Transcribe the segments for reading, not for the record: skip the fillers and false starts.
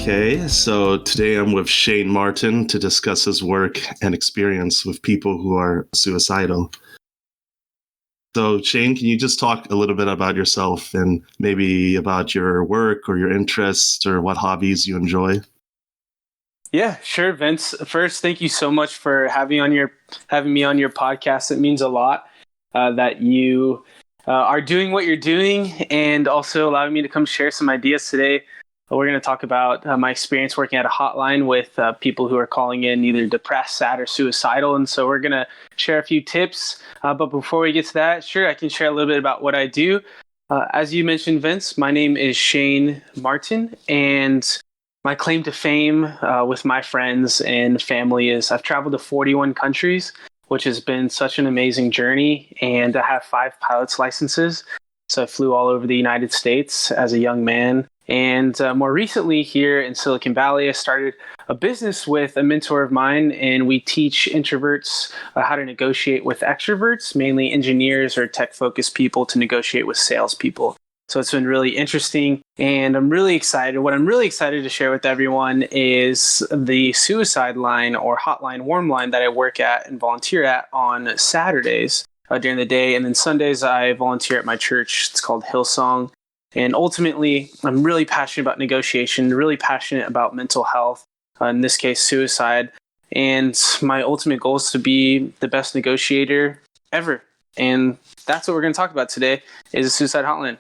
Okay, so today I'm with Shane Martin to discuss his work and experience with people who are suicidal. So, Shane, can you just talk a little bit about yourself and maybe about your work or your interests or what hobbies you enjoy? Yeah, sure, Vince. First, thank you so much for having me on your podcast. It means a lot that you are doing what you're doing, and also allowing me to come share some ideas today. We're going to talk about my experience working at a hotline with people who are calling in either depressed, sad, or suicidal. And so we're going to share a few tips. But before we get to that, sure, I can share a little bit about what I do. As you mentioned, Vince, my name is Shane Martin, and my claim to fame with my friends and family is I've traveled to 41 countries, which has been such an amazing journey. And I have 5 pilot's licenses. So I flew all over the United States as a young man. And more recently here in Silicon Valley, I started a business with a mentor of mine, and we teach introverts how to negotiate with extroverts, mainly engineers or tech-focused people, to negotiate with salespeople. So it's been really interesting, and I'm really excited. What I'm really excited to share with everyone is the suicide line or hotline warm line that I work at and volunteer at on Saturdays during the day. And then Sundays, I volunteer at my church. It's called Hillsong. And ultimately, I'm really passionate about negotiation, really passionate about mental health, in this case, suicide. And my ultimate goal is to be the best negotiator ever. And that's what we're going to talk about today, is a suicide hotline.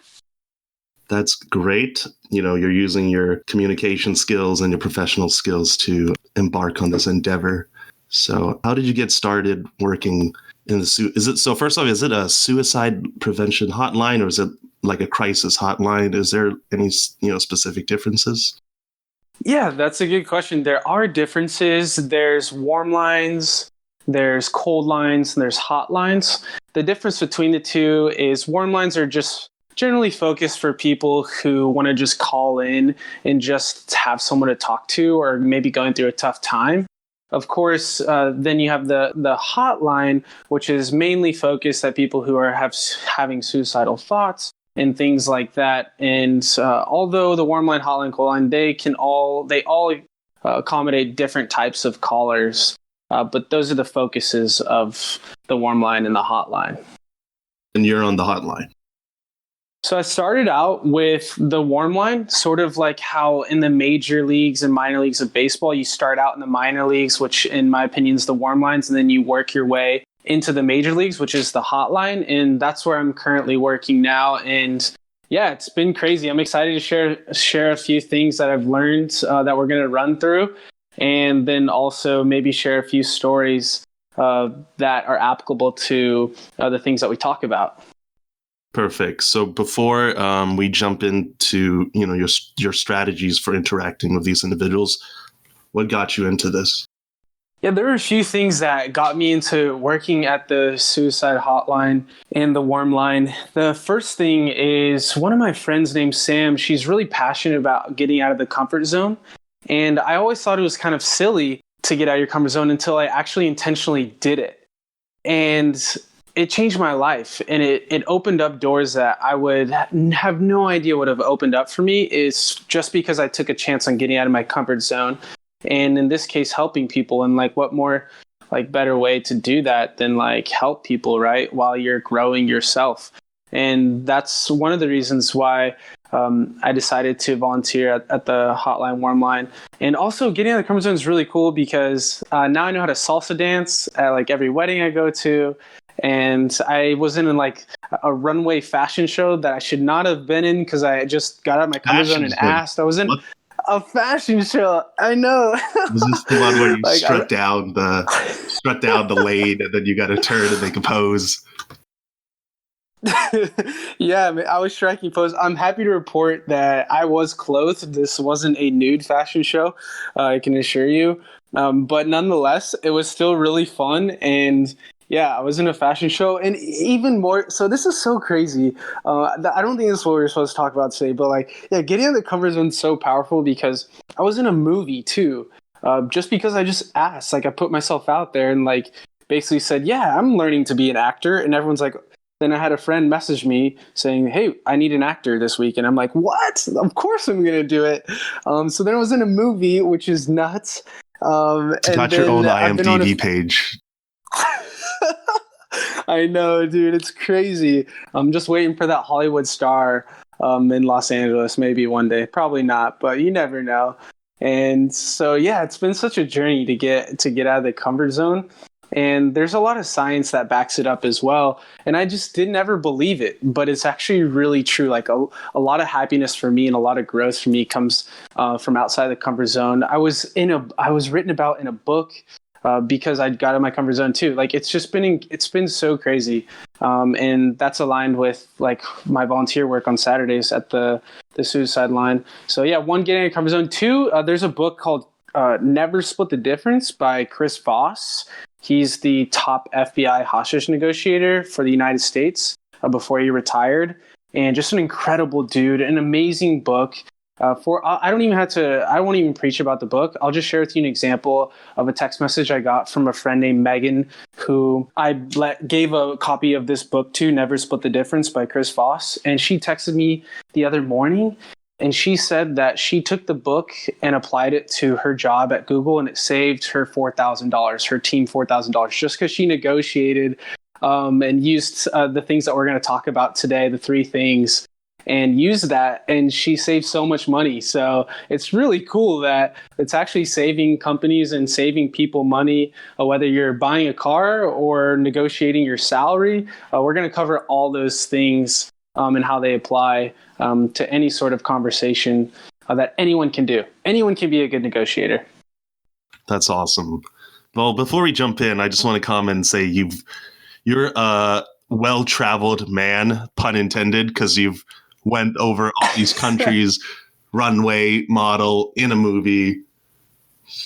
That's great. You're using your communication skills and your professional skills to embark on this endeavor. So how did you get started working in the first off, is it a suicide prevention hotline, or is it like a crisis hotline? Is there any, specific differences? Yeah, that's a good question. There are differences. There's warm lines, there's cold lines, and there's hot lines. The difference between the two is warm lines are just generally focused for people who want to just call in and just have someone to talk to, or maybe going through a tough time. Of course, then you have the hotline, which is mainly focused at people who are having suicidal thoughts and things like that. And although the warm line, hotline, cold line, they all accommodate different types of callers, but those are the focuses of the warm line and the hotline. And you're on the hotline. So I started out with the warm line, sort of like how in the major leagues and minor leagues of baseball, you start out in the minor leagues, which in my opinion is the warm lines, and then you work your way into the major leagues, which is the hotline. And that's where I'm currently working now. And yeah, it's been crazy. I'm excited to share a few things that I've learned that we're going to run through, and then also maybe share a few stories that are applicable to the things that we talk about. Perfect. So before we jump into your strategies for interacting with these individuals, what got you into this? Yeah, there were a few things that got me into working at the suicide hotline and the warm line. The first thing is one of my friends named Sam. She's really passionate about getting out of the comfort zone. And I always thought it was kind of silly to get out of your comfort zone until I actually intentionally did it. And it changed my life, and it opened up doors that I would have no idea would have opened up for me, is just because I took a chance on getting out of my comfort zone. And in this case, helping people. And what more better way to do that than help people, right, while you're growing yourself. And that's one of the reasons why I decided to volunteer at the hotline warm line. And also getting out of the comfort zone is really cool because now I know how to salsa dance at every wedding I go to. And I was in a runway fashion show that I should not have been in because I just got out of my comfort zone and asked. I was in a fashion show. I know. Was this the one where you strut down the lane and then you got to turn and make a pose? Yeah, I was striking pose. I'm happy to report that I was clothed. This wasn't a nude fashion show, I can assure you. But nonetheless, it was still really fun. And yeah, I was in a fashion show, and even more. So this is so crazy. I don't think this is what we're supposed to talk about today, but getting out of the comfort zone is so powerful because I was in a movie too. Just because I just asked, I put myself out there and basically said, yeah, I'm learning to be an actor. And everyone's like, then I had a friend message me saying, "Hey, I need an actor this week," and I'm like, "What? Of course I'm gonna do it." So then I was in a movie, which is nuts. You And got your own then I've been on IMDb page. I know, dude, it's crazy. I'm just waiting for that Hollywood star in Los Angeles, maybe one day. Probably not, but you never know. And so, yeah, it's been such a journey to get out of the comfort zone. And there's a lot of science that backs it up as well. And I just didn't ever believe it, but it's actually really true. Like a lot of happiness for me and a lot of growth for me comes from outside the comfort zone. I was written about in a book because I got in my comfort zone too. Like it's been so crazy, and that's aligned with like my volunteer work on Saturdays at the suicide line. So yeah, one, getting in a comfort zone. Two, there's a book called Never Split the Difference by Chris Voss. He's the top FBI hostage negotiator for the United States before he retired, and just an incredible dude, an amazing book. I won't even preach about the book. I'll just share with you an example of a text message I got from a friend named Megan, who I gave a copy of this book to, Never Split the Difference by Chris Voss. And she texted me the other morning, and she said that she took the book and applied it to her job at Google, and it saved her $4,000, her team $4,000, just because she negotiated and used the things that we're going to talk about today, the three things, and use that, and she saved so much money. So it's really cool that it's actually saving companies and saving people money, whether you're buying a car or negotiating your salary. We're going to cover all those things and how they apply to any sort of conversation that anyone can do. Anyone can be a good negotiator. That's awesome. Well, before we jump in, I just want to comment and say you're a well-traveled man, pun intended, because you've went over all these countries, runway model in a movie.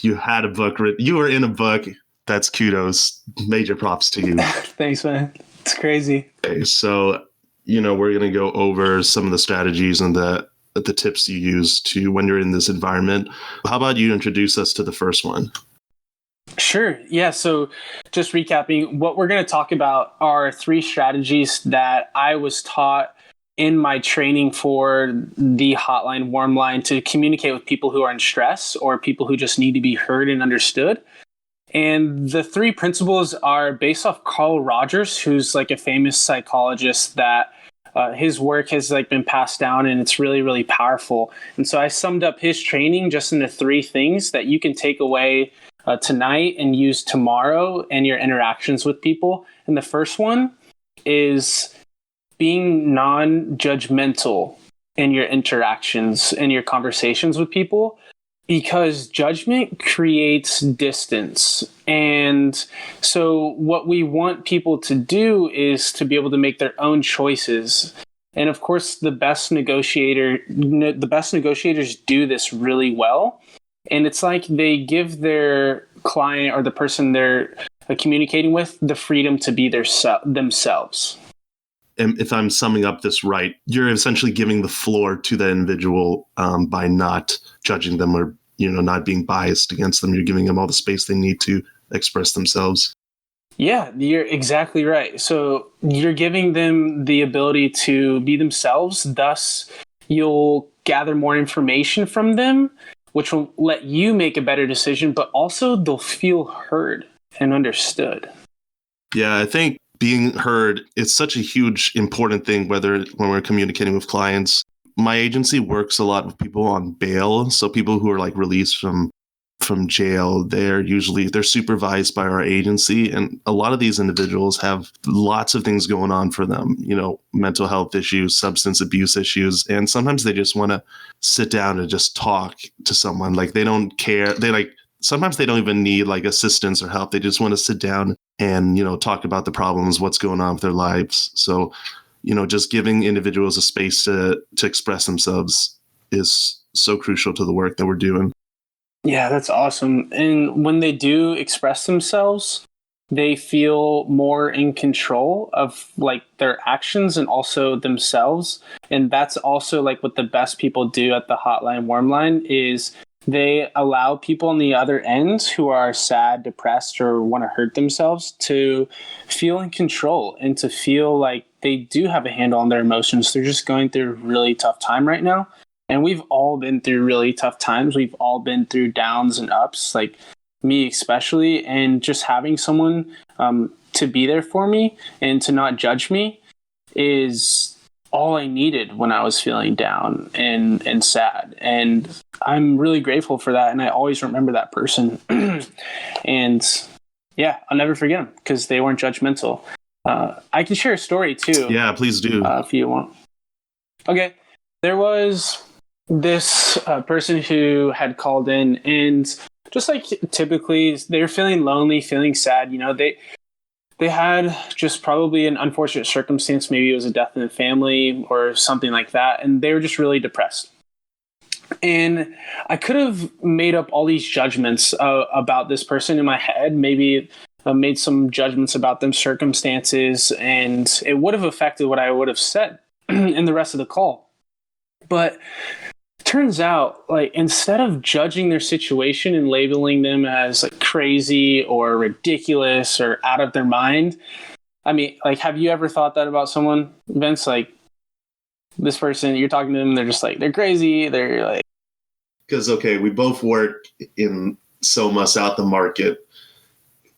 You had a book written. You were in a book. That's kudos. Major props to you. Thanks, man. It's crazy. Okay, so, we're going to go over some of the strategies and the tips you use to when you're in this environment. How about you introduce us to the first one? Sure. Yeah. So just recapping, what we're going to talk about are three strategies that I was taught in my training for the Hotline warm line to communicate with people who are in stress or people who just need to be heard and understood. And the three principles are based off Carl Rogers, who's like a famous psychologist that his work has like been passed down, and it's really, really powerful. And so I summed up his training just into three things that you can take away tonight and use tomorrow in your interactions with people. And the first one is being non-judgmental in your interactions and your conversations with people, because judgment creates distance. And so what we want people to do is to be able to make their own choices. And of course, the best negotiators do this really well. And it's like they give their client or the person they're communicating with the freedom to be themselves. And if I'm summing up this right, you're essentially giving the floor to the individual by not judging them or, not being biased against them. You're giving them all the space they need to express themselves. Yeah, you're exactly right. So you're giving them the ability to be themselves. Thus, you'll gather more information from them, which will let you make a better decision, but also they'll feel heard and understood. Yeah, I think being heard is such a huge, important thing, when we're communicating with clients. My agency works a lot with people on bail. So people who are like released from jail, they're supervised by our agency. And a lot of these individuals have lots of things going on for them, mental health issues, substance abuse issues. And sometimes they just want to sit down and just talk to someone. Like they don't care. Sometimes they don't even need like assistance or help. They just want to sit down and, talk about the problems, what's going on with their lives. So, just giving individuals a space to express themselves is so crucial to the work that we're doing. Yeah, that's awesome. And when they do express themselves, they feel more in control of like their actions and also themselves. And that's also like what the best people do at the Hotline warm line is they allow people on the other end who are sad, depressed, or want to hurt themselves to feel in control and to feel like they do have a handle on their emotions. They're just going through a really tough time right now. And we've all been through really tough times. We've all been through downs and ups, like me especially. And just having someone to be there for me and to not judge me is all I needed when I was feeling down and sad. And I'm really grateful for that. And I always remember that person. And yeah, I'll never forget them because they weren't judgmental. I can share a story too. Yeah, please do. If you want. Okay. There was this person who had called in, and just like typically they're feeling lonely, feeling sad. You know, they had just probably an unfortunate circumstance. Maybe it was a death in the family or something like that. And they were just really depressed. And I could have made up all these judgments about this person in my head, maybe made some judgments about them circumstances, and it would have affected what I would have said in the rest of the call. But turns out, like, instead of judging their situation and labeling them as like crazy or ridiculous or out of their mind, I mean, like, have you ever thought that about someone, Vince? Like, this person, you're talking to them, they're just like, they're crazy, they're like... Because, okay, we both work in Soma South of Market.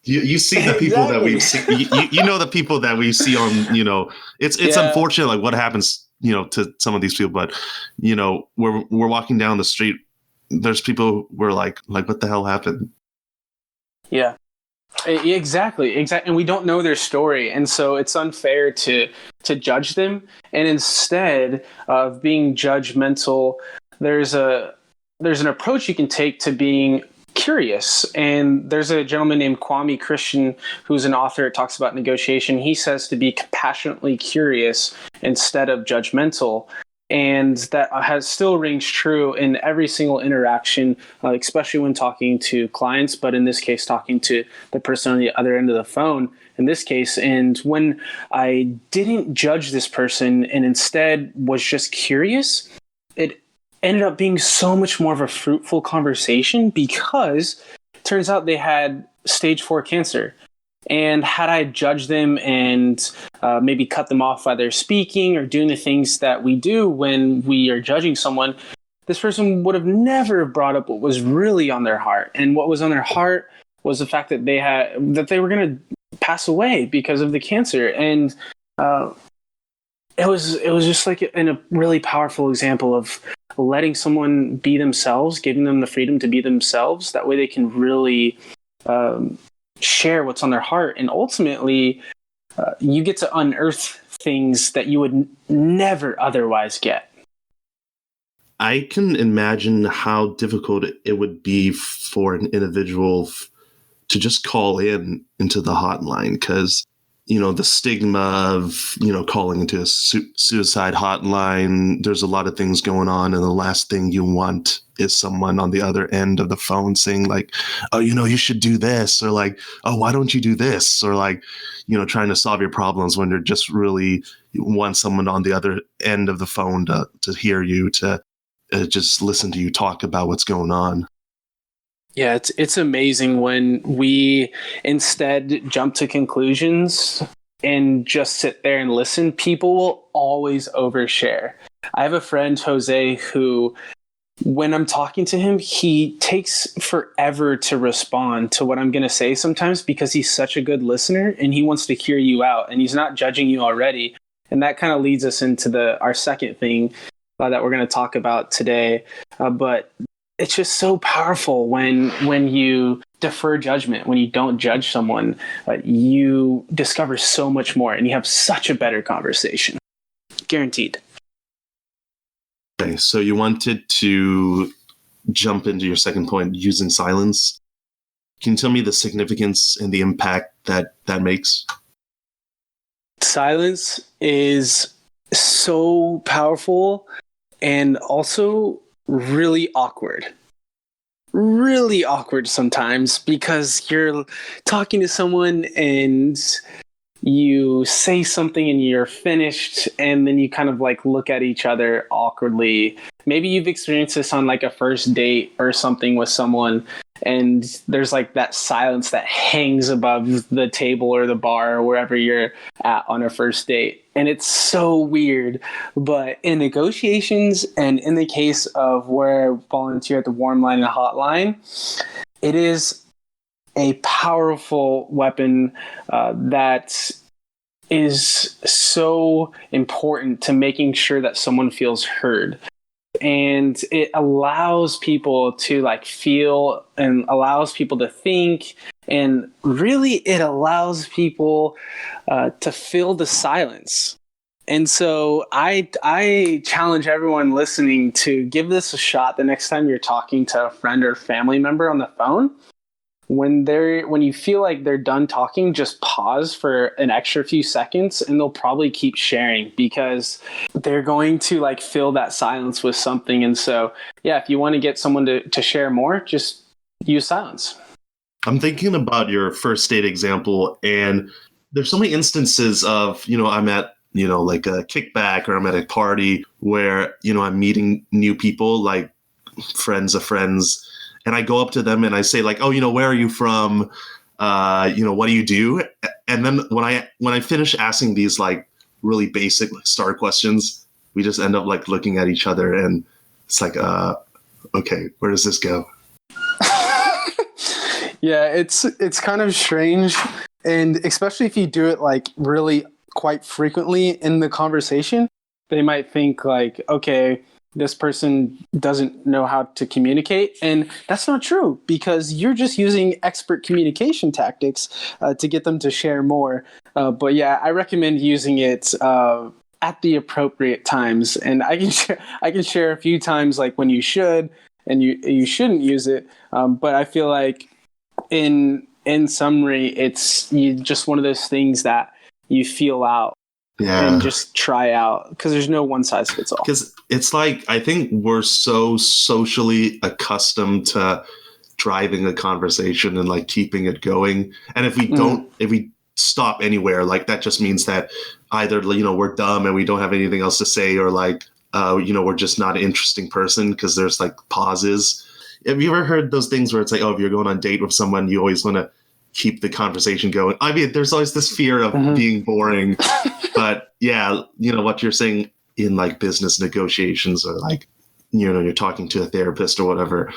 You see the people that we see, you know, the people that we see on, you know, it's unfortunate, like, what happens, you know, to some of these people, but, you know, we're walking down the street, there's people we're like what the hell happened? Yeah, exactly. And we don't know their story, and so it's unfair to judge them. And instead of being judgmental, there's an approach you can take to being curious. And there's a gentleman named Kwame Christian who's an author. It talks about negotiation. He says to be compassionately curious instead of judgmental. And that still rings true in every single interaction, especially when talking to clients, but in this case, talking to the person on the other end of the phone in this case. And when I didn't judge this person and instead was just curious, it ended up being so much more of a fruitful conversation, because it turns out they had stage 4 cancer. And had I judged them and maybe cut them off while they're speaking or doing the things that we do when we are judging someone, this person would have never brought up what was really on their heart. And what was on their heart was the fact that they were going to pass away because of the cancer. And it was just like a really powerful example of letting someone be themselves, giving them the freedom to be themselves. That way they can really share what's on their heart. And ultimately, you get to unearth things that you would never otherwise get. I can imagine how difficult it would be for an individual to just call into the hotline, because, you know, the stigma of, you know, calling into a suicide hotline, there's a lot of things going on. And the last thing you want is someone on the other end of the phone saying like, oh, you know, you should do this, or like, oh, why don't you do this? Or like, you know, trying to solve your problems when they're just really want someone on the other end of the phone to hear you, to just listen to you talk about what's going on. Yeah, it's amazing when we instead jump to conclusions and just sit there and listen. People will always overshare. I have a friend, Jose, who, when I'm talking to him, he takes forever to respond to what I'm going to say sometimes, because he's such a good listener and he wants to hear you out and he's not judging you already. And that kind of leads us into our second thing that we're going to talk about today. But it's just so powerful when you defer judgment, when you don't judge someone, you discover so much more and you have such a better conversation. Guaranteed. Okay, so you wanted to jump into your second point, using silence. Can you tell me the significance and the impact that makes? Silence is so powerful and also really awkward sometimes, because you're talking to someone and you say something and you're finished, and then you kind of like look at each other awkwardly maybe you've experienced this on like a first date or something with someone, and there's like that silence that hangs above the table or the bar or wherever you're at on a first date. And it's so weird. But in negotiations, and in the case of where I volunteer at the Warm Line and Hotline, it is a powerful weapon that is so important to making sure that someone feels heard. And it allows people to like feel, and allows people to think, and really it allows people to fill the silence. And so I challenge everyone listening to give this a shot the next time you're talking to a friend or family member on the phone. When you feel like they're done talking, just pause for an extra few seconds, and they'll probably keep sharing because they're going to like fill that silence with something. And so, yeah, if you want to get someone to share more, just use silence. I'm thinking about your first date example, and there's so many instances of, I'm at, like a kickback, or I'm at a party where, I'm meeting new people, like friends of friends. And I go up to them and I say like, oh, where are you from? What do you do? And then when I finish asking these like really basic like star questions, we just end up like looking at each other, and it's like, okay, where does this go? Yeah, it's kind of strange. And especially if you do it like really quite frequently in the conversation, they might think like, okay, this person doesn't know how to communicate. And that's not true, because you're just using expert communication tactics to get them to share more. But yeah, I recommend using it at the appropriate times. And I can share a few times like when you should and you shouldn't use it. But I feel like in summary, it's just one of those things that you feel out. Yeah. And just try out, because there's no one size fits all. Because it's like, I think we're so socially accustomed to driving a conversation and like keeping it going. And if we stop anywhere, like that just means that either, we're dumb and we don't have anything else to say, or like, we're just not an interesting person because there's like pauses. Have you ever heard those things where it's like, oh, if you're going on a date with someone, you always want to keep the conversation going? I mean, there's always this fear of being boring. But yeah, what you're saying in like business negotiations, or like, you're talking to a therapist or whatever,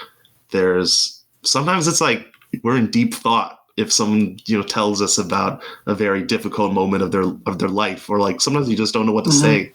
sometimes it's like we're in deep thought if someone, tells us about a very difficult moment of their life, or like sometimes you just don't know what to say.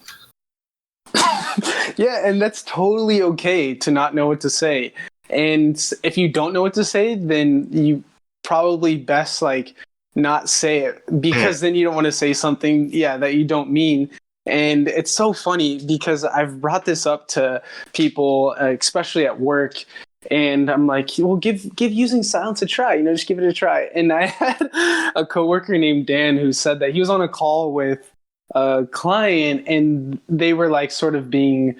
Yeah, and that's totally okay to not know what to say. And if you don't know what to say, then you probably best like not say it, because then you don't want to say something that you don't mean. And it's so funny because I've brought this up to people, especially at work, and I'm like, well, give using silence a try, just give it a try. And I had a coworker named Dan who said that he was on a call with a client, and they were like sort of being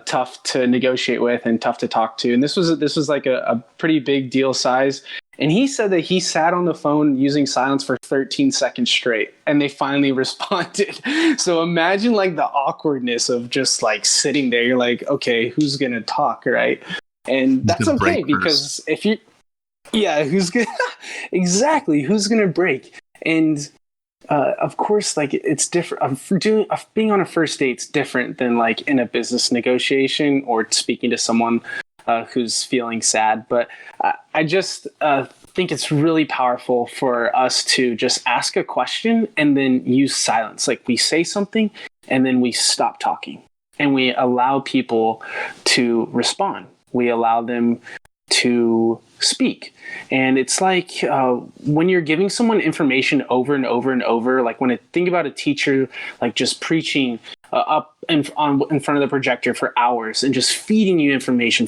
tough to negotiate with and tough to talk to. And this was like a pretty big deal size. And he said that he sat on the phone using silence for 13 seconds straight, and they finally responded. So imagine like the awkwardness of just like sitting there. You're like, okay, who's going to talk, right? And that's okay, because if you, who's going exactly, who's going to break? And of course, like it's different. Being on a first date's different than like in a business negotiation or speaking to someone who's feeling sad. But I just think it's really powerful for us to just ask a question and then use silence. Like we say something and then we stop talking, and we allow people to respond. We allow them to speak. And it's like when you're giving someone information over and over and over, like when I think about a teacher like just preaching up in front of the projector for hours and just feeding you information.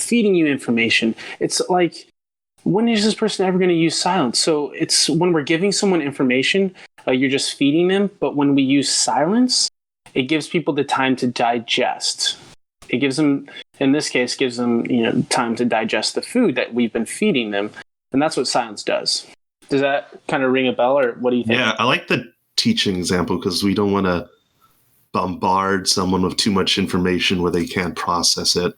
It's like, when is this person ever going to use silence? So it's when we're giving someone information, you're just feeding them. But when we use silence, it gives people the time to digest. It gives them, in this case, time to digest the food that we've been feeding them. And that's what silence does. Does that kind of ring a bell, or what do you think? Yeah, I like the teaching example, because we don't want to bombard someone with too much information where they can't process it.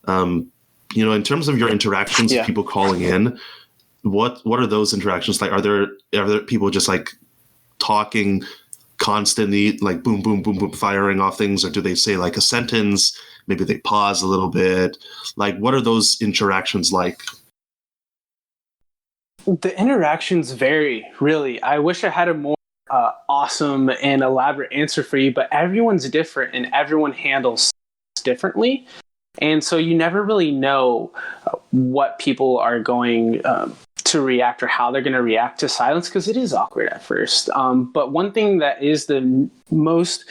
In terms of your interactions with people calling in, what are those interactions like? Are there people just like talking constantly, like boom, boom, boom, boom, firing off things, or do they say like a sentence? Maybe they pause a little bit. Like, what are those interactions like? The interactions vary, really. I wish I had a more awesome and elaborate answer for you, but everyone's different and everyone handles differently. And so you never really know what people are going to react or how they're going to react to silence, because it is awkward at first. But one thing that is the most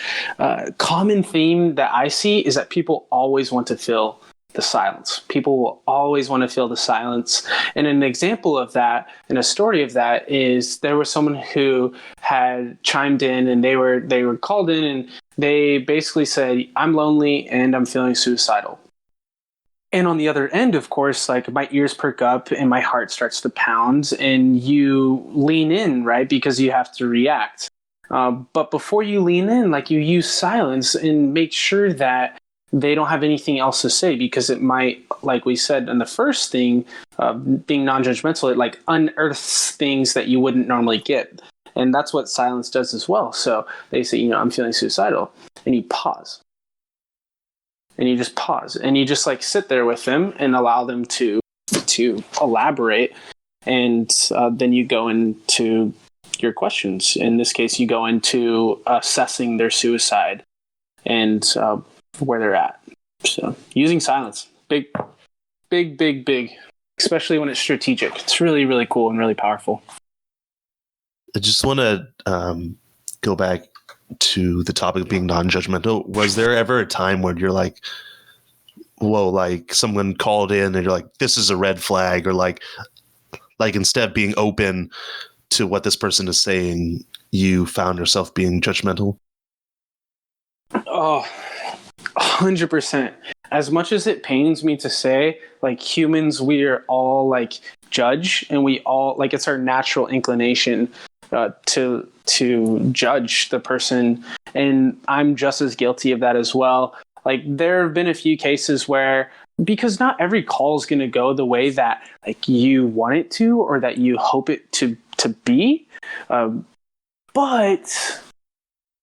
common theme that I see is that people always want to fill the silence. People will always want to fill the silence. And an example of that and a story of that is there was someone who had chimed in, and they were called in, and they basically said, "I'm lonely and I'm feeling suicidal." And on the other end, of course, like my ears perk up and my heart starts to pound, and you lean in, right? Because you have to react. But before you lean in, like you use silence and make sure that they don't have anything else to say, because it might, like we said in the first thing, being non-judgmental, it like unearths things that you wouldn't normally get. And that's what silence does as well. So they say, "I'm feeling suicidal," and you pause. And you just pause and you just like sit there with them and allow them to elaborate. And then you go into your questions. In this case, you go into assessing their suicide and where they're at. So using silence, big, especially when it's strategic. It's really, really cool and really powerful. I just want to go back to the topic of being non-judgmental. Was there ever a time when you're like, whoa, like someone called in and you're like, this is a red flag, or like instead of being open to what this person is saying, you found yourself being judgmental? Oh, 100%. As much as it pains me to say, like humans, we are all like judge, and we all like, it's our natural inclination to judge the person. And I'm just as guilty of that as well. Like there have been a few cases where, because not every call is going to go the way that like you want it to, or that you hope it to be. But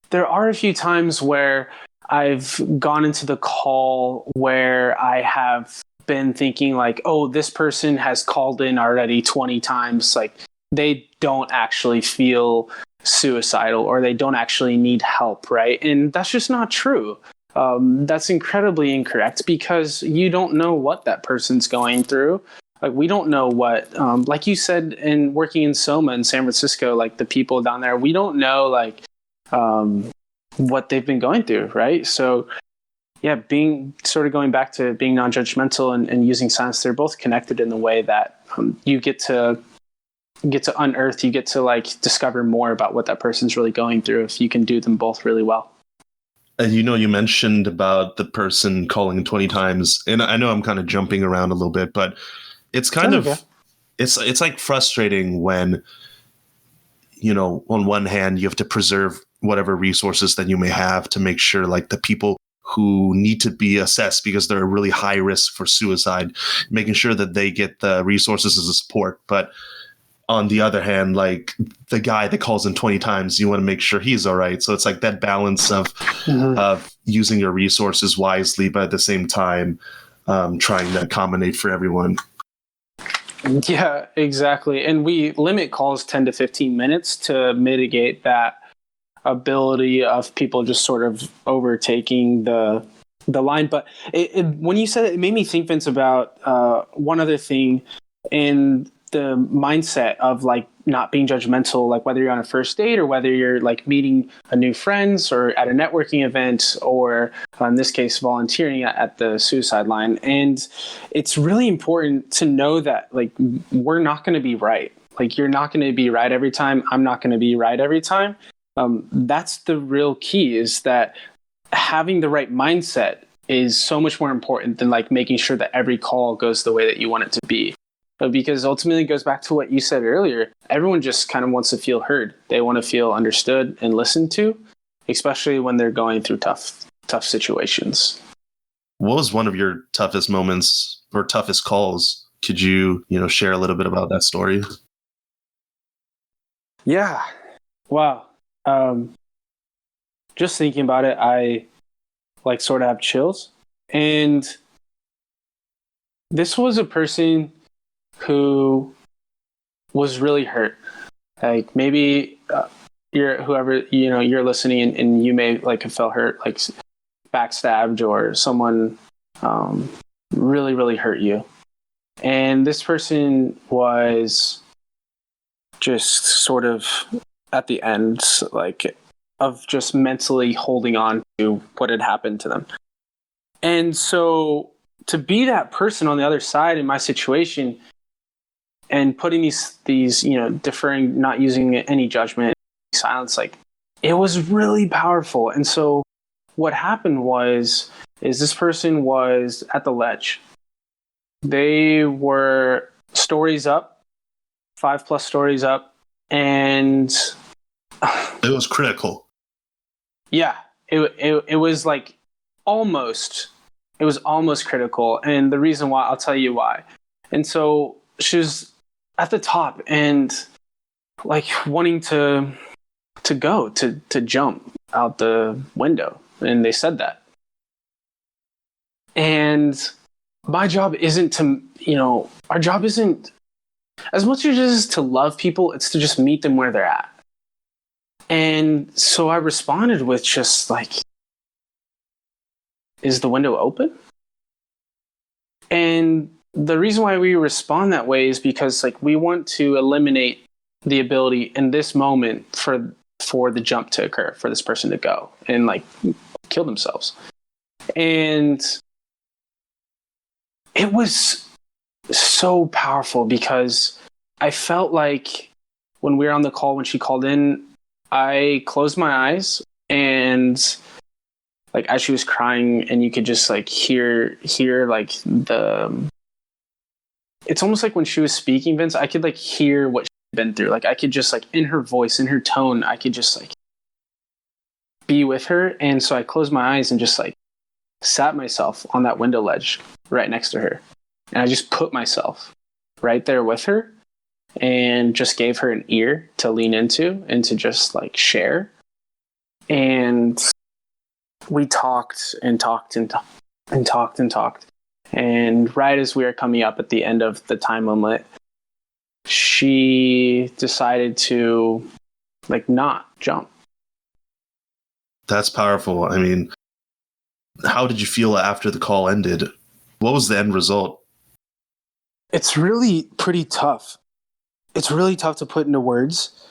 there are a few times where I've gone into the call where I have been thinking like, oh, this person has called in already 20 times. Like they don't actually feel suicidal, or they don't actually need help, right? And that's just not true. That's incredibly incorrect, because you don't know what that person's going through. Like we don't know what, like you said, in working in Soma in San Francisco, like the people down there, we don't know like what they've been going through, right? So yeah, being sort of going back to being non-judgmental and using silence, they're both connected in the way that you get to unearth, you get to like discover more about what that person's really going through if you can do them both really well. And you mentioned about the person calling 20 times, and I know I'm kind of jumping around a little bit, but it's kind of it's like frustrating when on one hand you have to preserve whatever resources that you may have to make sure like the people who need to be assessed because they're really high risk for suicide, making sure that they get the resources as a support. But on the other hand, like the guy that calls in 20 times, you want to make sure he's all right. So it's like that balance of using your resources wisely, but at the same time, trying to accommodate for everyone. Yeah, exactly. And we limit calls 10 to 15 minutes to mitigate that ability of people just sort of overtaking the line. But when you said it made me think, Vince, about one other thing in the mindset of like not being judgmental, like whether you're on a first date or whether you're like meeting a new friends or at a networking event, or in this case, volunteering at the suicide line. And it's really important to know that like, we're not going to be right. Like you're not going to be right every time. I'm not going to be right every time. That's the real key, is that having the right mindset is so much more important than like making sure that every call goes the way that you want it to be. Because ultimately it goes back to what you said earlier. Everyone just kind of wants to feel heard. They want to feel understood and listened to, especially when they're going through tough situations. What was one of your toughest moments or toughest calls? Could you, share a little bit about that story? Yeah. Wow. Just thinking about it, I like sort of have chills. And this was a person who was really hurt. Like maybe you're whoever, you're listening and you may like have felt hurt, like backstabbed or someone really, really hurt you. And this person was just sort of at the end, like of just mentally holding on to what had happened to them. And so to be that person on the other side in my situation and putting these, deferring, not using any judgment, silence, like it was really powerful. And so what happened is this person was at the ledge. They were stories up, 5+ stories up, and it was critical. Yeah, it was like almost, it was almost critical. And the reason why, I'll tell you why. And so she was at the top and like wanting to jump out the window. And they said that. And my job isn't to, our job isn't as much as it is to love people, it's to just meet them where they're at. And so I responded with just like, is the window open? And the reason why we respond that way is because like we want to eliminate the ability in this moment for the jump to occur, for this person to go and like kill themselves. And it was so powerful because I felt like when we were on the call, when she called in, I closed my eyes and like as she was crying and you could just like hear like it's almost like when she was speaking, Vince, I could like hear what she'd been through. Like I could just like in her voice, in her tone, I could just like be with her. And so I closed my eyes and just like sat myself on that window ledge right next to her. And I just put myself right there with her and just gave her an ear to lean into and to just like share. And we talked and talked and talked and talked and talked. And right as we were coming up at the end of the time limit, she decided to like not jump. That's powerful. I mean, how did you feel after the call ended? What was the end result? It's really pretty tough. It's really tough to put into words.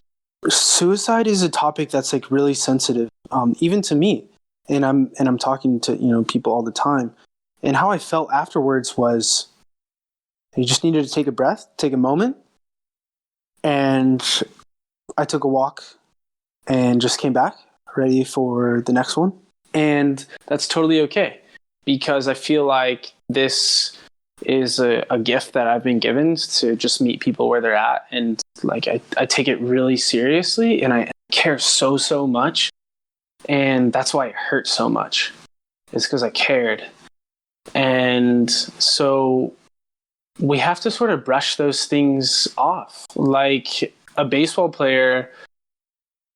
Suicide is a topic that's like really sensitive, even to me. And I'm talking to people all the time. And how I felt afterwards was you just needed to take a breath, take a moment. And I took a walk and just came back ready for the next one. And that's totally okay because I feel like this is a gift that I've been given to just meet people where they're at. And like, I take it really seriously and I care so much. And that's why it hurts so much. It's because I cared. And so we have to sort of brush those things off. Like a baseball player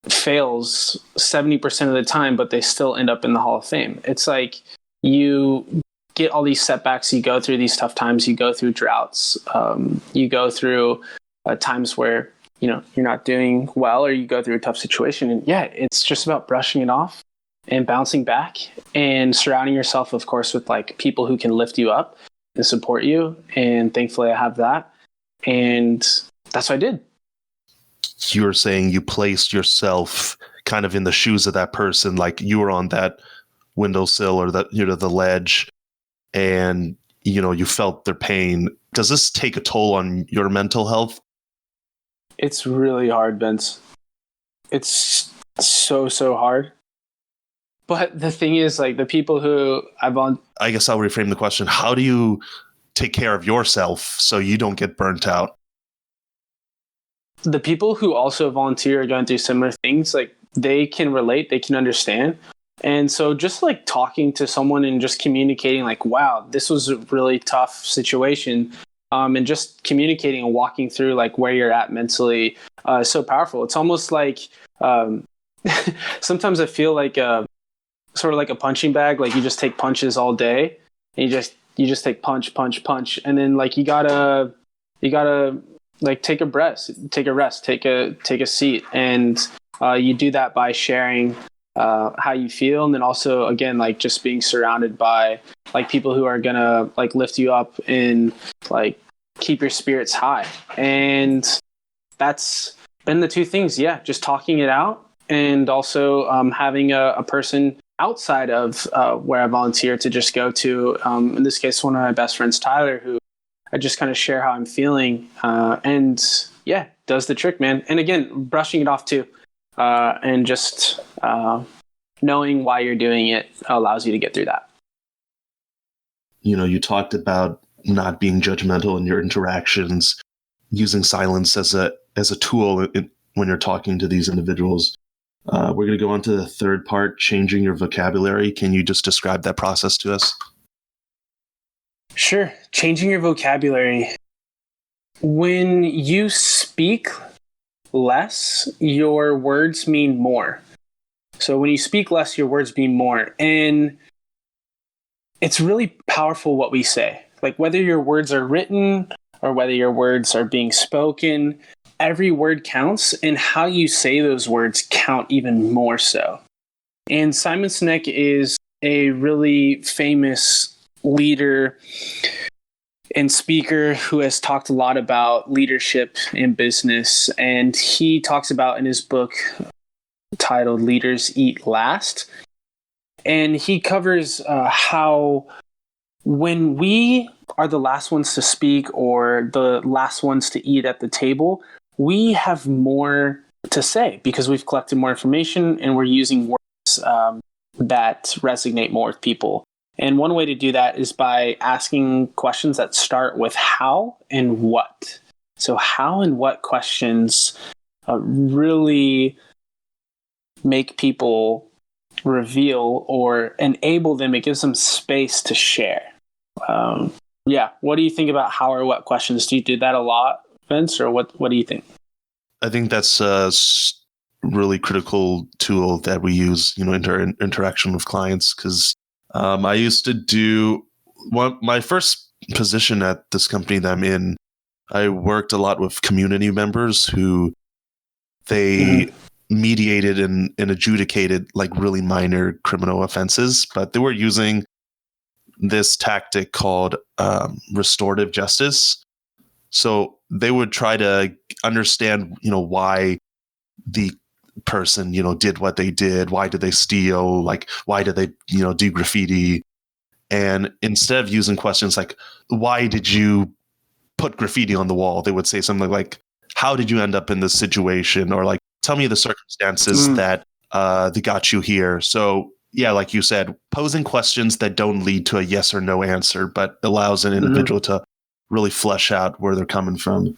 fails 70% of the time, but they still end up in the Hall of Fame. It's like you get all these setbacks, you go through these tough times, you go through droughts, you go through times where you're not doing well, or you go through a tough situation, and it's just about brushing it off and bouncing back and surrounding yourself, of course, with like people who can lift you up and support you. And thankfully I have that, and that's what I did. You were saying you placed yourself kind of in the shoes of that person, like you were on that windowsill or that the ledge, and you felt their pain. Does this take a toll on your mental health? It's really hard, Vince. It's so hard. But the thing is, like, the people who I guess I'll reframe the question. How do you take care of yourself so you don't get burnt out? The people who also volunteer are going through similar things, like, they can relate, they can understand. And so just like talking to someone and just communicating like, wow, this was a really tough situation. And just communicating and walking through like where you're at mentally is so powerful. It's almost like sometimes I feel like sort of like a punching bag. Like you just take punches all day and you just take punch, punch, punch. And then like you gotta like take a rest, take a seat. And you do that by sharing how you feel, and then also again like just being surrounded by like people who are gonna like lift you up and like keep your spirits high. And that's been the two things. Yeah, just talking it out, and also having a person outside of where I volunteer to just go to. In this case, one of my best friends, Tyler, who I just kind of share how I'm feeling, and yeah, does the trick, man. And again, brushing it off too. And just knowing why you're doing it allows you to get through that. You know, you talked about not being judgmental in your interactions, using silence as a tool when you're talking to these individuals. We're going to go on to the third part, changing your vocabulary. Can you just describe that process to us? Sure. Changing your vocabulary. When you speak less, your words mean more. So when you speak less, your words mean more. And it's really powerful what we say. Like whether your words are written or whether your words are being spoken, every word counts, and how you say those words count even more so. And Simon Sinek is a really famous leader and speaker who has talked a lot about leadership in business. And he talks about in his book titled Leaders Eat Last. And he covers how when we are the last ones to speak or the last ones to eat at the table, we have more to say because we've collected more information and we're using words that resonate more with people. And one way to do that is by asking questions that start with how and what. So how and what questions really make people reveal or enable them. It gives them space to share. Yeah. What do you think about how or what questions? Do you do that a lot, Vince, or what do you think? I think that's a really critical tool that we use, you know, interaction with clients. Because I used to do my first position at this company that I'm in. I worked a lot with community members who they mediated and adjudicated like really minor criminal offenses, but they were using this tactic called restorative justice. So they would try to understand, you know, why the person, you know, did what they did. Why did they steal? Like, why did they, you know, do graffiti? And instead of using questions like, why did you put graffiti on the wall? They would say something like, how did you end up in this situation? Or like, tell me the circumstances that got you here. So yeah, like you said, posing questions that don't lead to a yes or no answer, but allows an individual to really flesh out where they're coming from.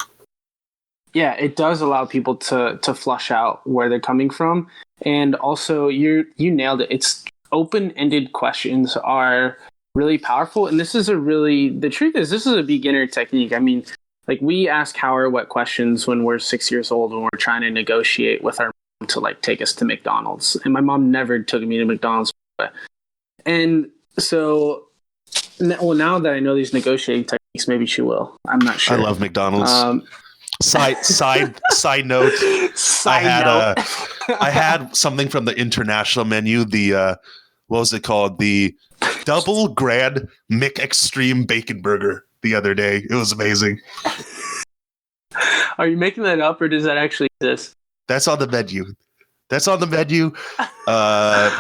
Yeah, it does allow people to flush out where they're coming from. And also you nailed it. It's open-ended questions are really powerful. And this is the truth is this is a beginner technique. I mean, like we ask how or what questions when we're 6 years old when we're trying to negotiate with our mom to like take us to McDonald's. And my mom never took me to McDonald's. And so, well, now that I know these negotiating techniques, maybe she will. I'm not sure. I love McDonald's. Side note. I had something from the international menu. The what was it called? The double grand McExtreme bacon burger the other day. It was amazing. Are you making that up, or does that actually exist? That's on the menu.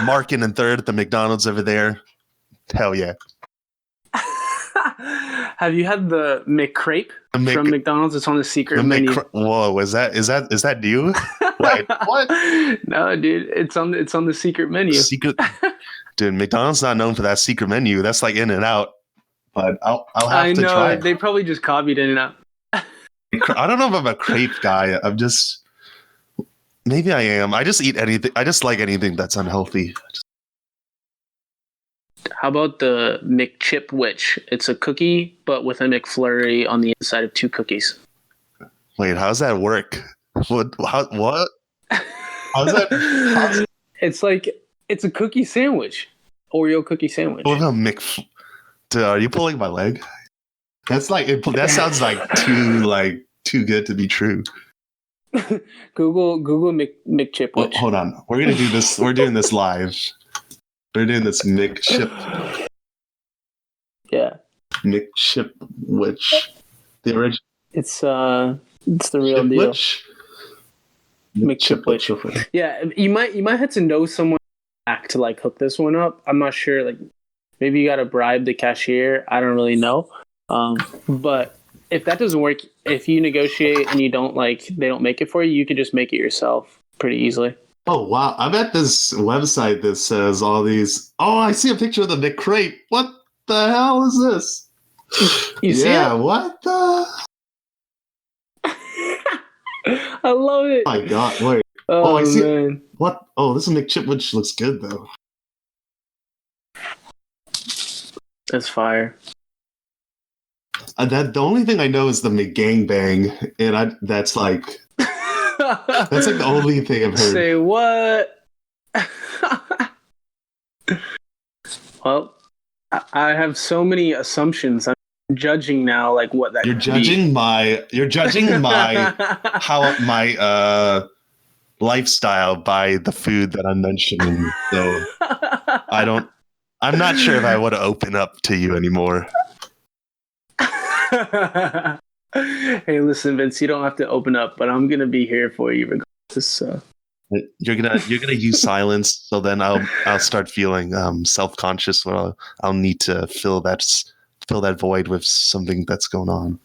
Marking in third at the McDonald's over there. Hell yeah. Have you had the McCrape from McDonald's? It's on the secret menu. Whoa, is that new? Wait, what? No, dude, it's on the secret menu. Dude, McDonald's not known for that secret menu. That's like In-N-Out. But I'll have to try. They probably just copied In-N-Out. I don't know if I'm a crepe guy. Maybe I am. I just eat anything. I just like anything that's unhealthy. How about the McChip Witch? It's a cookie, but with a McFlurry on the inside of 2 cookies. Wait, how's that work? What? What? How's that? It's a cookie sandwich, Oreo cookie sandwich. What about Dude, are you pulling my leg? That's that sounds too good to be true. Google McChip Witch. Hold on, we're gonna do this. We're doing this live. We're doing this McChip. Yeah. McChip Witch. The original. It's the real deal. Witch? McChip Witch. Yeah, you might have to know someone to like hook this one up. I'm not sure. Like, maybe you got to bribe the cashier. I don't really know. But if that doesn't work, if you negotiate and they don't make it for you, you can just make it yourself pretty easily. Oh, wow. I'm at this website that says all these. Oh, I see a picture of the McCrape. What the hell is this? You see it? Yeah, what the? I love it. Oh, my God. Wait. Oh, I see. Man. What? Oh, this is McChip, which looks good, though. That's fire. The only thing I know is the McGangbang, and that's like the only thing I've heard. Say what? Well, I have so many assumptions. I'm judging now, like what that. You're judging my lifestyle by the food that I'm mentioning. So I'm not sure if I want to open up to you anymore. Hey, listen, Vince, you don't have to open up, but I'm gonna be here for you regardless. So. You're gonna use silence, so then I'll start feeling self-conscious, where I'll need to fill that void with something that's going on.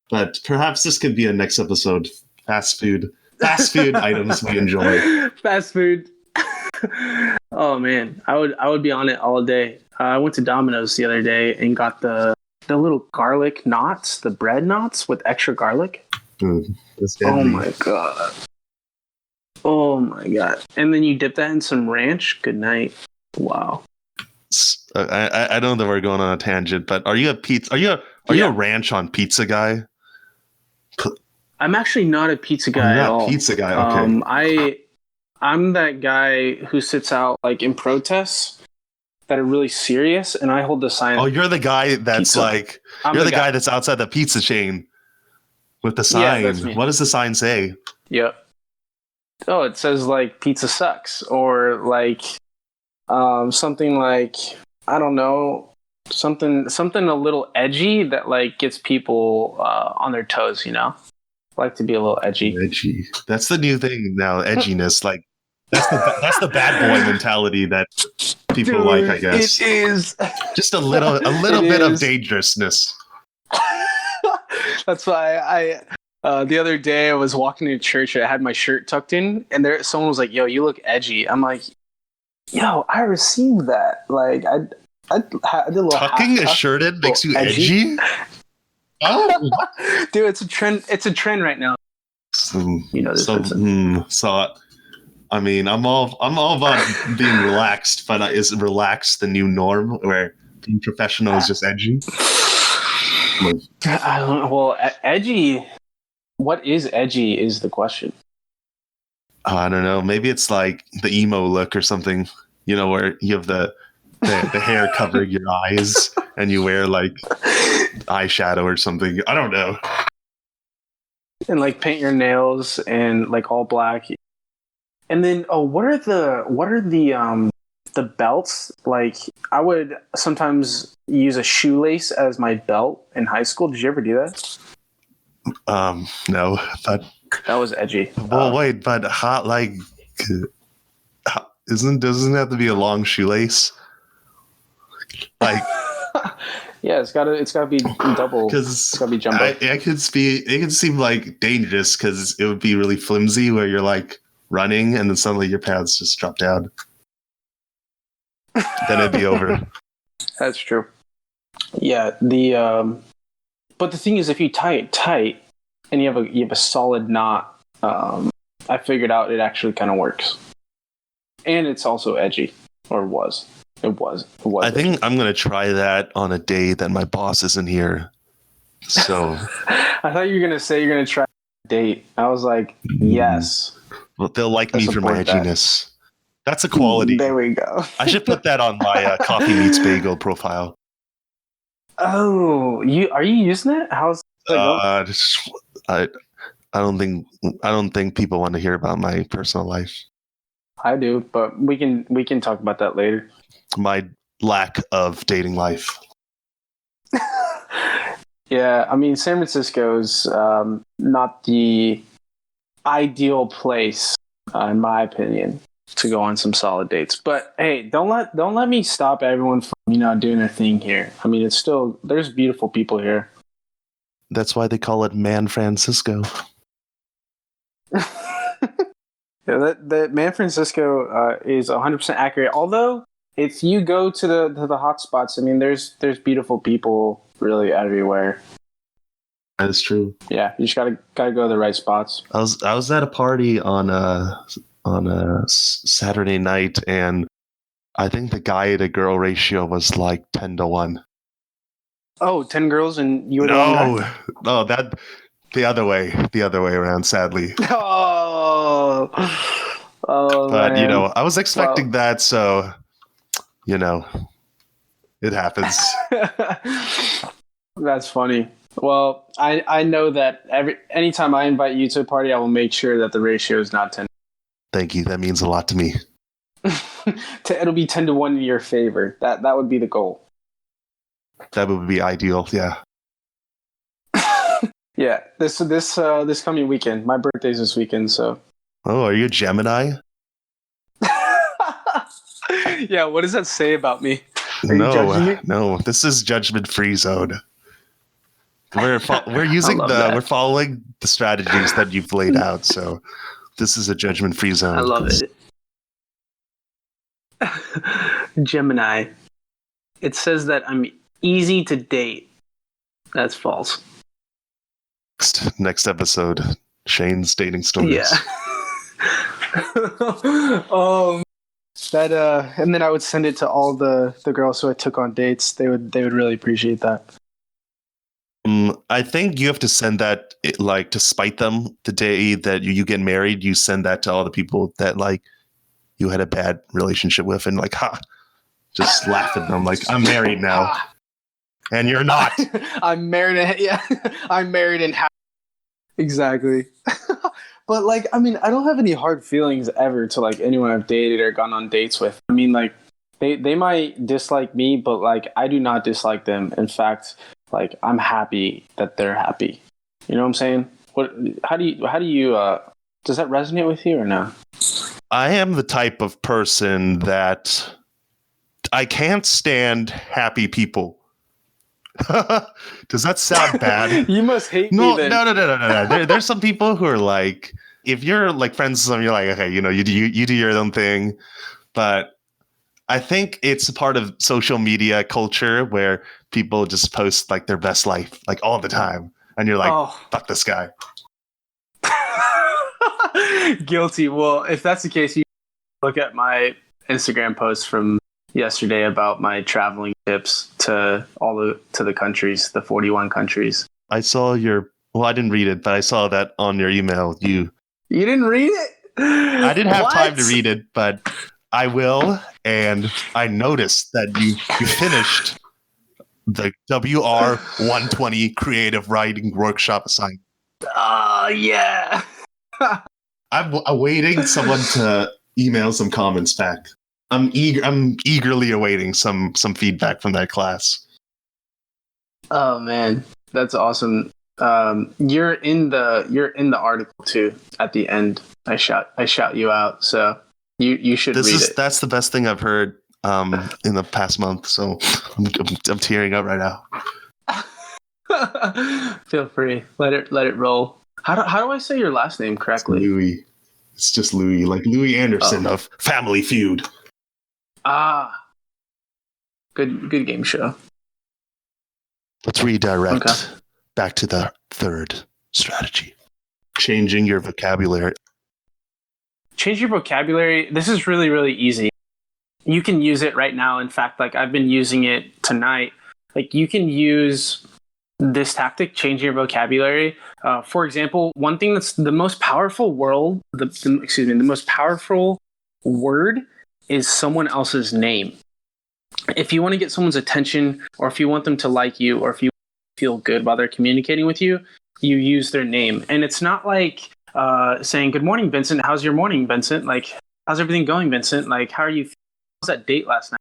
But perhaps this could be a next episode. Fast food items we enjoy. Fast food. Oh man, I would be on it all day. I went to Domino's the other day and got the little garlic knots, the bread knots with extra garlic. Oh my god. Oh my god. And then you dip that in some ranch. Good night. Wow. I know that we're going on a tangent, but are you you a ranch on pizza guy? I'm actually not a pizza guy at all. Pizza guy, okay. I'm that guy who sits out like in protests that are really serious, and I hold the sign. Oh, you're the guy that's pizza. You're the guy that's outside the pizza chain with the sign. Yeah, that's me. What does the sign say? Yep. Oh, it says like pizza sucks, or like something like, I don't know, something a little edgy that like gets people on their toes, you know? I like to be a little edgy. Edgy. That's the new thing now, edginess. Like that's the bad boy mentality that people like, I guess. It is. Just a little bit of dangerousness. That's why the other day I was walking to church. I had my shirt tucked in, and someone was like, "Yo, you look edgy." I'm like, "Yo, I received that." Like, I did a little tucking a shirt in makes you edgy. Oh, dude, it's a trend. It's a trend right now. You know this. So, I mean, I'm all about being relaxed, but is relaxed the new norm where being professional is just edgy? I don't know. Well, edgy. What is edgy is the question. I don't know. Maybe it's like the emo look or something. You know, where you have the hair covering your eyes and you wear like eyeshadow or something. I don't know. And like paint your nails and like all black. And then what are the belts? Like, I would sometimes use a shoelace as my belt in high school. Did you ever do that? No, but that was edgy. Well, wait, but hot like doesn't it have to be a long shoelace? Like, yeah, it's gotta be double. Because it's gotta be jumbo. It could seem like dangerous because it would be really flimsy where you're like running and then suddenly your pants just drop down. Then it'd be over. That's true. Yeah, but the thing is, if you tie it tight and you have a solid knot, I figured out it actually kind of works, and it's also edgy, or was. It It was. I think I'm gonna try that on a day that my boss isn't here. So I thought you were gonna say you're gonna try a date. I was like, yes. well, they'll like I me for my support that. edginess. That's a quality. There we go. I should put that on my coffee meets bagel profile. Oh, are you using it? How's it going? I don't think people want to hear about my personal life. I do, but we can talk about that later. My lack of dating life. Yeah, I mean, San Francisco's not the ideal place, in my opinion, to go on some solid dates. But hey, don't let me stop everyone from doing their thing here. I mean, there's beautiful people here. That's why they call it Man Francisco. Yeah, that Man Francisco is 100% accurate. Although, if you go to the hot spots, I mean, there's beautiful people really everywhere. That is true. Yeah, you just gotta go to the right spots. I was at a party on a Saturday night, and I think the guy to girl ratio was like 10-1. Oh, 10 girls and you were the one guy? No, that the other way around. Sadly. Oh, But man. I was expecting that, so it happens. That's funny. Well, I know that anytime I invite you to a party, I will make sure that the ratio is not 10. Thank you. That means a lot to me. It'll be 10-1 in your favor. That would be the goal. That would be ideal. Yeah. Yeah. This coming weekend. My birthday's this weekend, so. Oh, are you a Gemini? Yeah. What does that say about me? Are you judging me? No. This is judgment-free zone. We're following the strategies that you've laid out. So this is a judgment-free zone. I love it. Gemini. It says that I'm easy to date. That's false. Next episode, Shane's dating stories. Yeah. And then I would send it to all the girls who I took on dates. They would really appreciate that. I think you have to send that to spite them. The day that you get married, you send that to all the people that you had a bad relationship with, and just laugh at them like, I'm married now, and you're not. I'm married. Yeah, I'm married and happy. Exactly. But I mean, I don't have any hard feelings ever to anyone I've dated or gone on dates with. I mean, they might dislike me, but I do not dislike them. In fact, I'm happy that they're happy. You know what I'm saying? How do you does that resonate with you or no? I am the type of person that I can't stand happy people. Does that sound bad? You must hate me then. No. There's some people who are if you're friends with them, you're okay, you do your own thing. But I think it's a part of social media culture where people just post their best life all the time, and you're fuck this guy. Guilty. Well, if that's the case, you look at my Instagram post from yesterday about my traveling tips to the countries, the 41 countries. I saw I didn't read it, but I saw that on your email. You didn't read it? I didn't have time to read it, but I will. And I noticed that you finished the WR 120 creative writing workshop assignment. Oh, yeah. I'm awaiting someone to email some comments back. I'm eagerly awaiting some feedback from that class. Oh man, that's awesome. You're in the article too. At the end, I shout you out. So you should read it. That's the best thing I've heard in the past month. So I'm tearing up right now. Feel free. Let it roll. How do I say your last name correctly? It's Louis. It's just Louis, like Louis Anderson of Family Feud. Ah, good game show. Let's redirect back to the third strategy. Changing your vocabulary. Change your vocabulary. This is really, really easy. you can use it right now. In fact, like I've been using it tonight. Like you can use this tactic, changing your vocabulary. For example, one thing that's the most powerful the most powerful word is someone else's name. If you want to get someone's attention, or if you want them to like you, or if you feel good while they're communicating with you, you use their name. And it's not like saying, "Good morning, Vincent. How's your morning, Vincent? Like, how's everything going, Vincent? Like, how are you? How's that date last night?"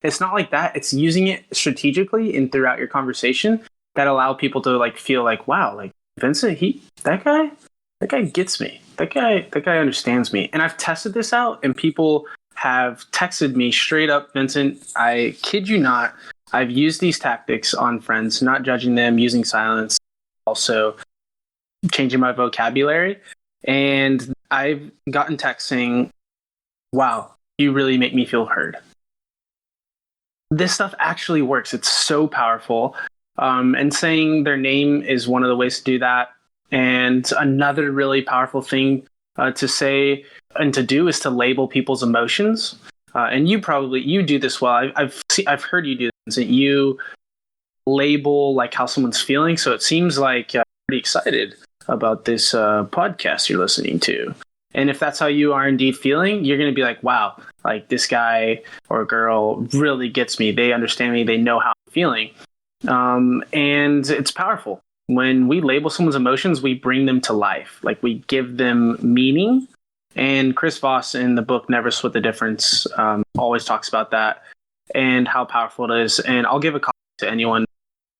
It's not like that. It's using it strategically and throughout your conversation that allow people to like feel like, wow, like Vincent, that guy gets me. That guy understands me. And I've tested this out, and people have texted me straight up, Vincent, I kid you not, I've used these tactics on friends, not judging them, using silence, also changing my vocabulary. And I've gotten texts saying, wow, you really make me feel heard. This stuff actually works. It's so powerful. And saying their name is one of the ways to do that. And another really powerful thing to say and to do is to label people's emotions. And you do this well. I've heard you do this. That you label like how someone's feeling. So it seems like you're pretty excited about this podcast you're listening to. And if that's how you are indeed feeling, you're going to be like, wow, like this guy or girl really gets me. They understand me. They know how I'm feeling. And it's powerful. When we label someone's emotions, we bring them to life. Like we give them meaning. And Chris Voss in the book Never Split the Difference always talks about that and how powerful it is. And I'll give a copy to anyone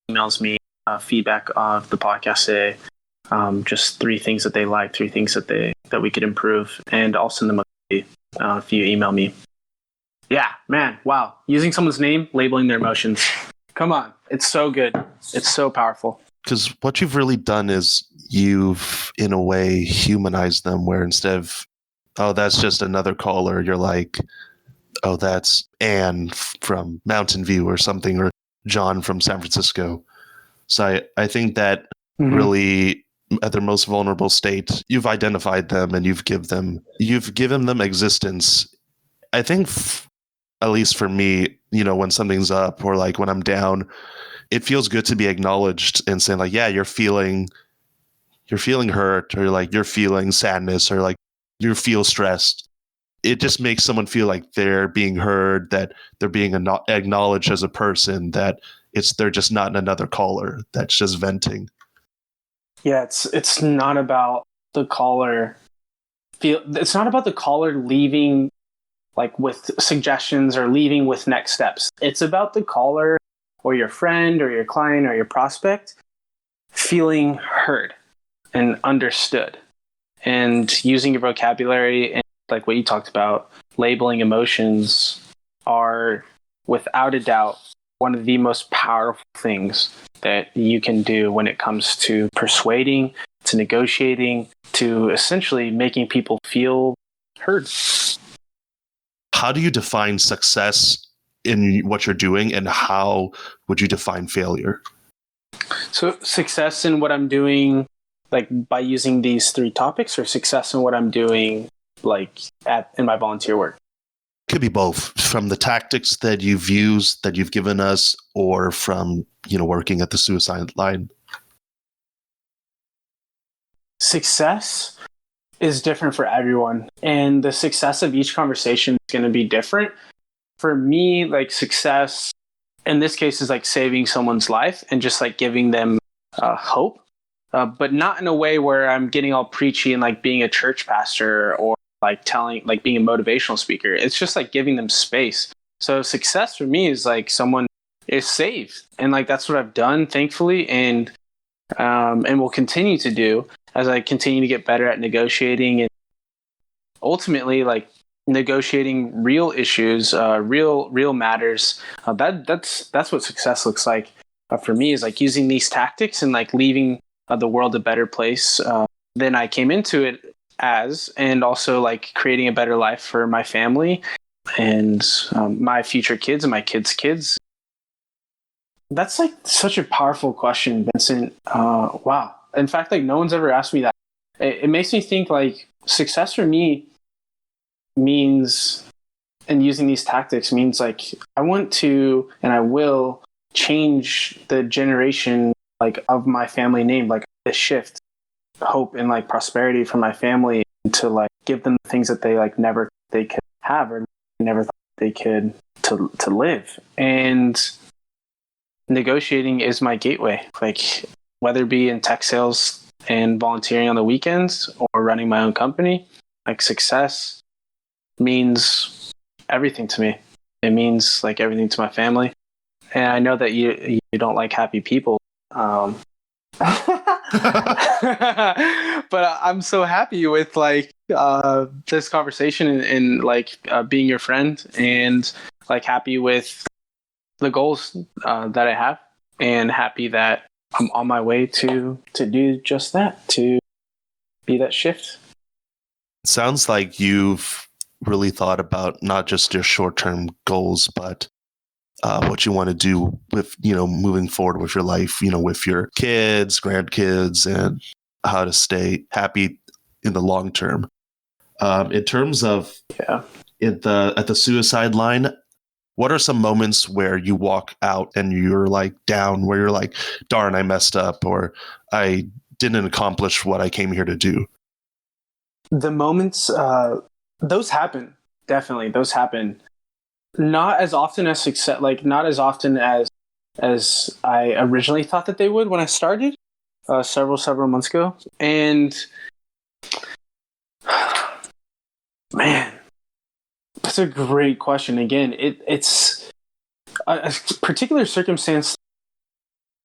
who emails me feedback of the podcast today. Just 3 things that they like, 3 things that we could improve, and I'll send them a copy if you email me. Yeah, man, wow. Using someone's name, labeling their emotions. Come on. It's so good. It's so powerful. Because what you've really done is you've, in a way, humanized them, where instead of, oh, that's just another caller, you're like, oh, that's Anne from Mountain View or something, or John from San Francisco. So I think that really, at their most vulnerable state, you've identified them and you've given them existence. I think, at least for me, when something's up or like when I'm down, it feels good to be acknowledged and saying like, yeah, you're feeling hurt, or like you're feeling sadness, or like you feel stressed. It just makes someone feel like they're being heard, that they're being acknowledged as a person, that they're just not another caller that's just venting. Yeah, it's not about the caller. It's not about the caller leaving like with suggestions or leaving with next steps. It's about the caller or your friend or your client or your prospect feeling heard and understood, and using your vocabulary and like what you talked about, labeling emotions are without a doubt one of the most powerful things that you can do when it comes to persuading, to negotiating, to essentially making people feel heard. How do you define success in what you're doing, and how would you define failure? So success in what I'm doing, like by using these 3 topics, or success in what I'm doing like in my volunteer work? Could be both, from the tactics that you've used, that you've given us, or from, working at the suicide line. Success is different for everyone, and the success of each conversation is going to be different. For me, like success in this case is like saving someone's life and just like giving them hope, but not in a way where I'm getting all preachy and like being a church pastor or like being a motivational speaker. It's just like giving them space. So success for me is like someone is saved, and like that's what I've done, thankfully, and will continue to do as I continue to get better at negotiating and ultimately like negotiating real issues, real matters. That's what success looks like for me, is like using these tactics and like leaving the world a better place than I came into it as, and also like creating a better life for my family and my future kids and my kids' kids. That's like such a powerful question, Vincent. Wow. In fact, like no one's ever asked me that. It makes me think like success for me means and using these tactics means like I want to and I will change the generation like of my family name, like the shift hope and like prosperity for my family, to like give them the things that they like never they could have or never thought they could to live. And negotiating is my gateway, like whether it be in tech sales and volunteering on the weekends or running my own company. Like success means everything to me. It means like everything to my family. And I know that you don't like happy people. But I'm so happy with like this conversation and like being your friend, and like happy with the goals that I have, and happy that I'm on my way to do just that, to be that shift. It sounds like you've really thought about not just your short-term goals, but what you want to do with, moving forward with your life, with your kids, grandkids, and how to stay happy in the long term. In terms of at the suicide line, what are some moments where you walk out and you're like down, where you're like, darn, I messed up, or I didn't accomplish what I came here to do? The moments, those happen. Definitely. Those happen. Not as often as success, like not as often as I originally thought that they would when I started several months ago. And man, that's a great question. Again, it's a particular circumstance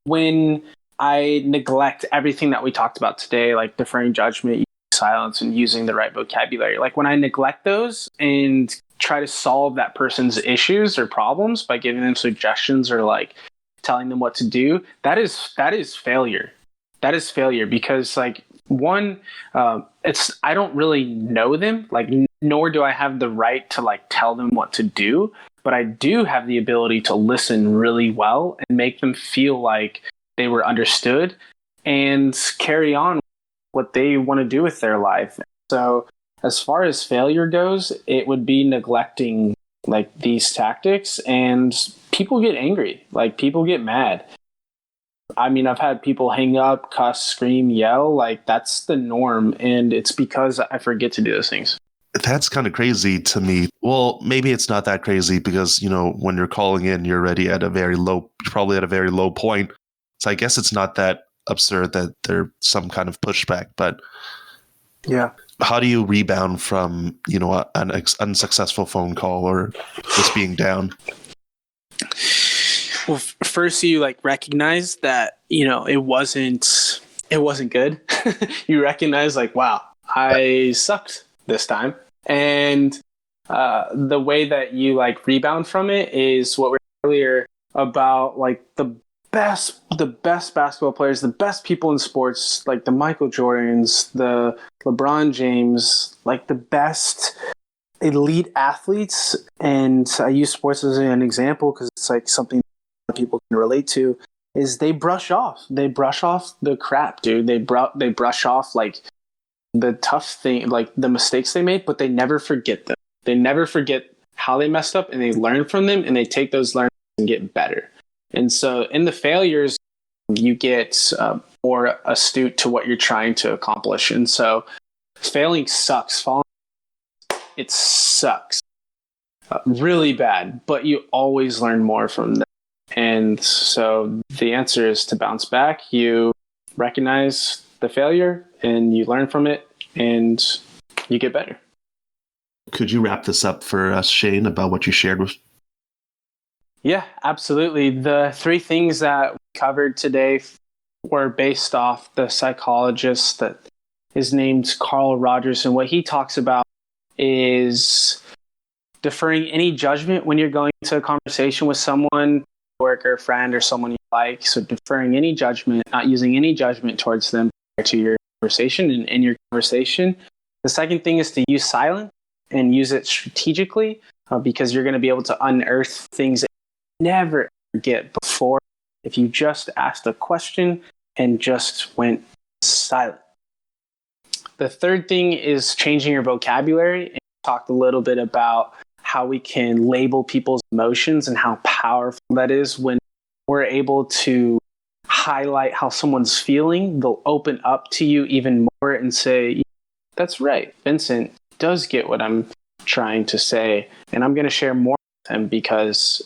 when I neglect everything that we talked about today, like deferring judgment, silence, and using the right vocabulary. Like when I neglect those and try to solve that person's issues or problems by giving them suggestions or like telling them what to do, that is failure. That is failure, because like one, I don't really know them, like nor do I have the right to like tell them what to do, but I do have the ability to listen really well and make them feel like they were understood and carry on what they want to do with their life. So as far as failure goes, it would be neglecting like these tactics, and people get angry, like people get mad. I mean, I've had people hang up, cuss, scream, yell, like that's the norm. And it's because I forget to do those things. That's kind of crazy to me. Well, maybe it's not that crazy because, when you're calling in, you're already at probably at a very low point. So I guess it's not that absurd that there's some kind of pushback, but yeah. How do you rebound from, an unsuccessful phone call or just being down? Well, first you like recognize that, it wasn't good. You recognize like, wow, I sucked this time. And the way that you like rebound from it is what we were earlier about, like the best basketball players, the best people in sports, like the Michael Jordans, the LeBron James, like the best elite athletes. And I use sports as an example because it's like something that people can relate to, is they brush off the crap, dude. They brush off like the tough thing, like the mistakes they made, but they never forget them. They never forget how they messed up, and they learn from them, and they take those learnings and get better. And so in the failures, you get more astute to what you're trying to accomplish. And so failing sucks. It sucks really bad, but you always learn more from that. And so the answer is to bounce back. You recognize the failure and you learn from it and you get better. Could you wrap this up for us, Shane, about what you shared with? Yeah, absolutely. The three things that we covered today were based off the psychologist that is named Carl Rogers. And what he talks about is deferring any judgment when you're going to a conversation with someone, worker, friend, or someone you like. So deferring any judgment, not using any judgment towards them prior to your conversation and in your conversation. The second thing is to use silence and use it strategically because you're going to be able to unearth things that you never get before if you just asked a question and just went silent. The third thing is changing your vocabulary. And talked a little bit about how we can label people's emotions and how powerful that is when we're able to highlight how someone's feeling. They'll open up to you even more and say, that's right, Vincent does get what I'm trying to say, and I'm going to share more with him because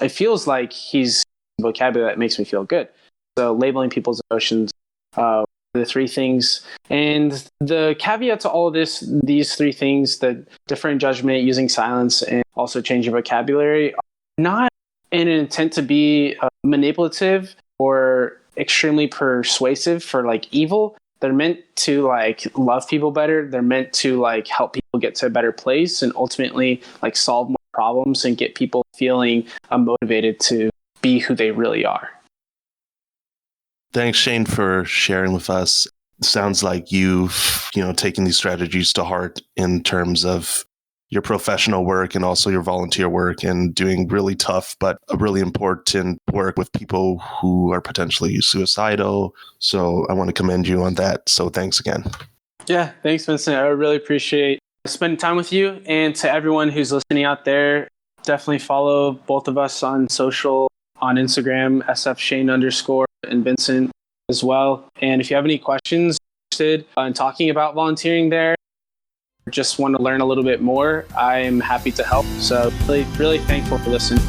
it feels like he's vocabulary that makes me feel good. So labeling people's emotions, the three things. And the caveat to all of these three things, the different judgment, using silence, and also changing vocabulary, are not in an intent to be manipulative or extremely persuasive for like evil. They're meant to like love people better. They're meant to like help people get to a better place and ultimately like solve more problems and get people feeling motivated to be who they really are. Thanks, Shane, for sharing with us. Sounds like you've, taken these strategies to heart in terms of your professional work and also your volunteer work and doing really tough but really important work with people who are potentially suicidal. So I want to commend you on that. So thanks again. Yeah, thanks, Vincent. I really appreciate spending time with you. And to everyone who's listening out there, definitely follow both of us on social, on Instagram, sfshane_ and Vincent as well. And if you have any questions, interested in talking about volunteering there, just want to learn a little bit more, I'm happy to help. So really, really thankful for listening.